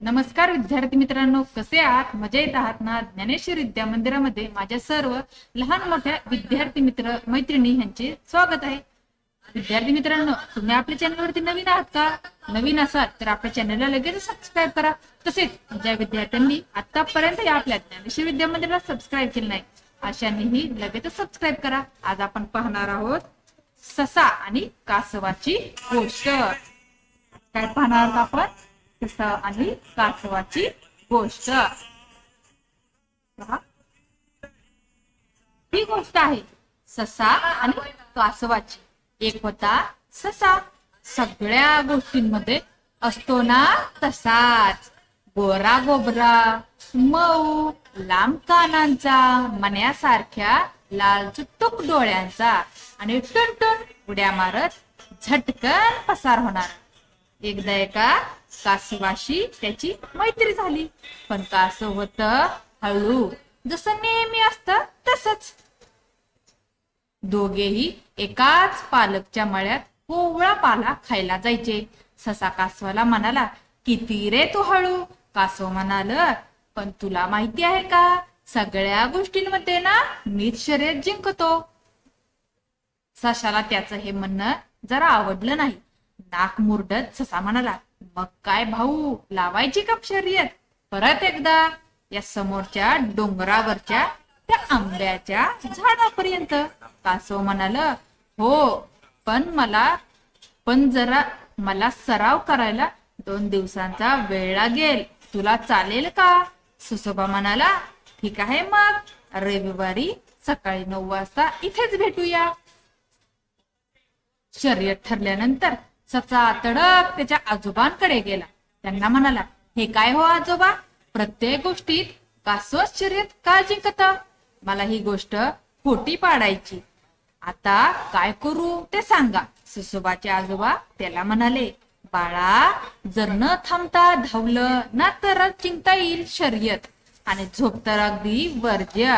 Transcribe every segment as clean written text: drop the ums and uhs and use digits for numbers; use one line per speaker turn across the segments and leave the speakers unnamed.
नमस्कार विद्यार्थी मित्रांनो, कसे आहात? मजेत आहात ना? ज्ञानेश्वर विद्या मंदिरामध्ये माझ्या सर्व लहान मोठ्या विद्यार्थी मित्र मैत्रिणी यांचे स्वागत आहे. विद्यार्थी मित्रांनो, तुम्ही आपल्या चॅनलवरती नवीन आहात का? नवीन असाल तर आपल्या चॅनलला लगेच सबस्क्राईब करा. तसेच ज्या विद्यार्थ्यांनी आतापर्यंत या आपल्या ज्ञानेश्वर विद्या मंदिराला सबस्क्राईब केले नाही अशांनीही लगेच सबस्क्राईब करा. आज आपण पाहणार आहोत ससा आणि कासवाची गोष्ट. काय पाहणार आहोत आपण? ससा आणि कासवाची गोष्ट. ही गोष्ट आहे ससा आणि कासवाची. एक होता ससा, सगळ्या गोष्टींमध्ये असतो ना तसाच. गोरा गोबरा, मऊ, लांब कानांचा, मण्यासारख्या लाल चुटुक डोळ्यांचा आणि टुनटुन उड्या मारत झटकन पसार होणार. एकदा एका कासवाशी त्याची मैत्री झाली. पण कासव होत हळू, जसं नेहमी असतं तसंच. दोघेही एकाच पालकच्या मळ्यात कोवळा पाला खायला जायचे. ससा कासवाला म्हणाला, किती रे तू हळू? कासव म्हणाल, पण तुला माहिती आहे का, सगळ्या गोष्टींमध्ये ना मीच शर्यत जिंकतो. सशाला त्याचं हे म्हणणं जरा आवडलं नाही. नाक मुरडत ससा म्हणाला, मग काय भाऊ, लावायची का शर्यत? परत एकदा या समोरच्या डोंगरावरच्या त्या आंब्याच्या झाडापर्यंत. कासव म्हणाल, हो, पण जरा मला सराव करायला 2 दिवसांचा वेळ लागेल. तुला चालेल का? सुसोबा म्हणाला, ठीक आहे, मग रविवारी सकाळी 9 वाजता इथेच भेटूया. शर्यत ठरल्यानंतर ससा तडक त्याच्या आजोबांकडे गेला. त्यांना म्हणाला, हे काय हो आजोबा, प्रत्येक गोष्टीत कासवच शर्यत का जिंकत? मला ही गोष्ट खोटी पाडायची. आता काय करू ते सांगा. सुसोबाचे आजोबा त्याला म्हणाले, बाळा, जर न थांबता धावलं ना तरच जिंकता येईल शर्यत. आणि झोप तर अगदी वर्ज्य.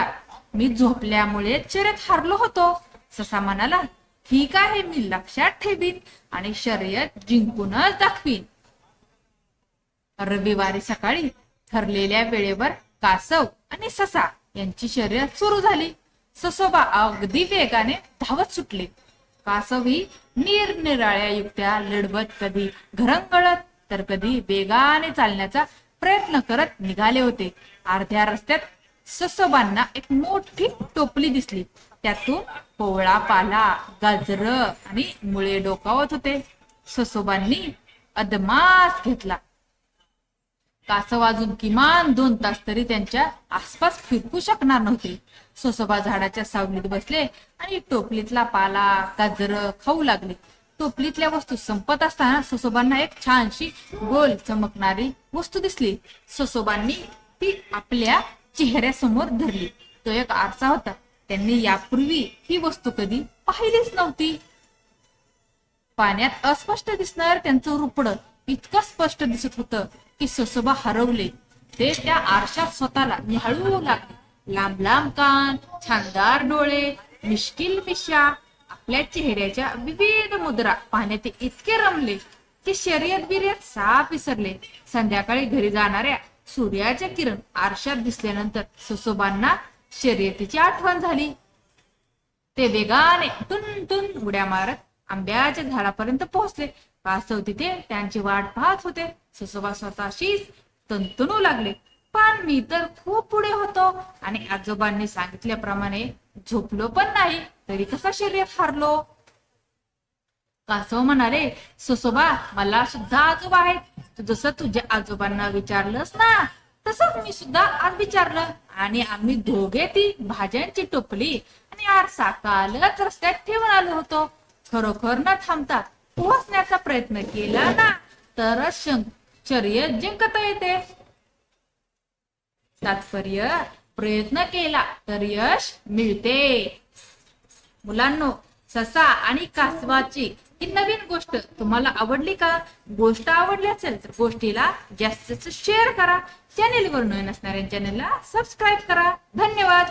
मी झोपल्यामुळे शर्यत हारलो होतो. ससा म्हणाला, ठीक आहे, मी लक्षात ठेवीन आणि शर्यत जिंकूनच दाखवीन. रविवारी सकाळी ठरलेल्या वेळेवर कासव आणि ससा यांची शर्यत सुरू झाली. ससोबा अगदी वेगाने धावत सुटले. कासव ही निरनिराळ्या युक्त्या लढवत, कधी घरंगळत तर कधी वेगाने चालण्याचा प्रयत्न करत निघाले होते. अर्ध्या रस्त्यात ससोबांना एक मोठी टोपली दिसली. त्यातून कोवळा पाला, गाजर आणि मुळे डोकावत होते. ससोबांनी अदमास घेतला. कासव अजून किमान 2 तास तरी त्यांच्या आसपास फिरकू शकणार नव्हते. ससोबा झाडाच्या सावलीत बसले आणि टोपलीतला पाला, गाजर खाऊ लागले. टोपलीतल्या वस्तू संपत असताना ससोबांना एक छानशी गोल चमकणारी वस्तू दिसली. ससोबांनी ती आपल्या चेहऱ्यासमोर धरली. तो एक आरसा होता. त्यांनी यापूर्वी ही वस्तू कधी पाहिलीच नव्हती. पाण्यात अस्पष्ट दिसणार त्यांचं रुपड इतकं स्पष्ट दिसत होतं की ससोबा हरवले. ते त्या आरशात स्वतःला निहाळू लागले. लांब लांब कान, छानदार डोळे, मिश्किल मिशा, आपल्या चेहऱ्याच्या विविध मुद्रा पाहण्यात ते इतके रमले की शर्यत बिर्यत साफ विसरले. संध्याकाळी घरी जाणाऱ्या सूर्याचे किरण आरशात दिसल्यानंतर ससोबांना शर्यतीची आठवण झाली. ते वेगाने टुन उड्या मारत आंब्याच्या झाडापर्यंत पोहोचले. कासव तिथे त्यांची वाट पाहत होते. ससोबा स्वतःशीच तंतनू लागले, पण मी तर खूप पुढे होतो आणि आजोबांनी सांगितल्याप्रमाणे झोपलो पण नाही, तरी कसा शर्यत हारलो? कासव म्हणाले, ससोबा, मला सुद्धा आजोबा आहेत. तू जसं तुझ्या आजोबांना विचारलंस ना, तसंच मी सुद्धा आज विचारलं आणि आम्ही दोघे ती भाज्यांची टोपली आणि आरसा कालच रस्त्यात ठेवून आलो होतो. खरोखर न थांबता पोहोचण्याचा प्रयत्न केला ना तरच शर्यत जिंकता येते. तात्पर्य, प्रयत्न केला तर यश मिळते. मुलांनो, ससा आणि कासवाची ही नवीन गोष्ट तुम्हाला आवडली का? गोष्ट आवडली असेल तर गोष्टीला जास्तीत शेअर करा. चॅनेलवर नवीन असणाऱ्या चॅनेलला सबस्क्राईब करा. धन्यवाद.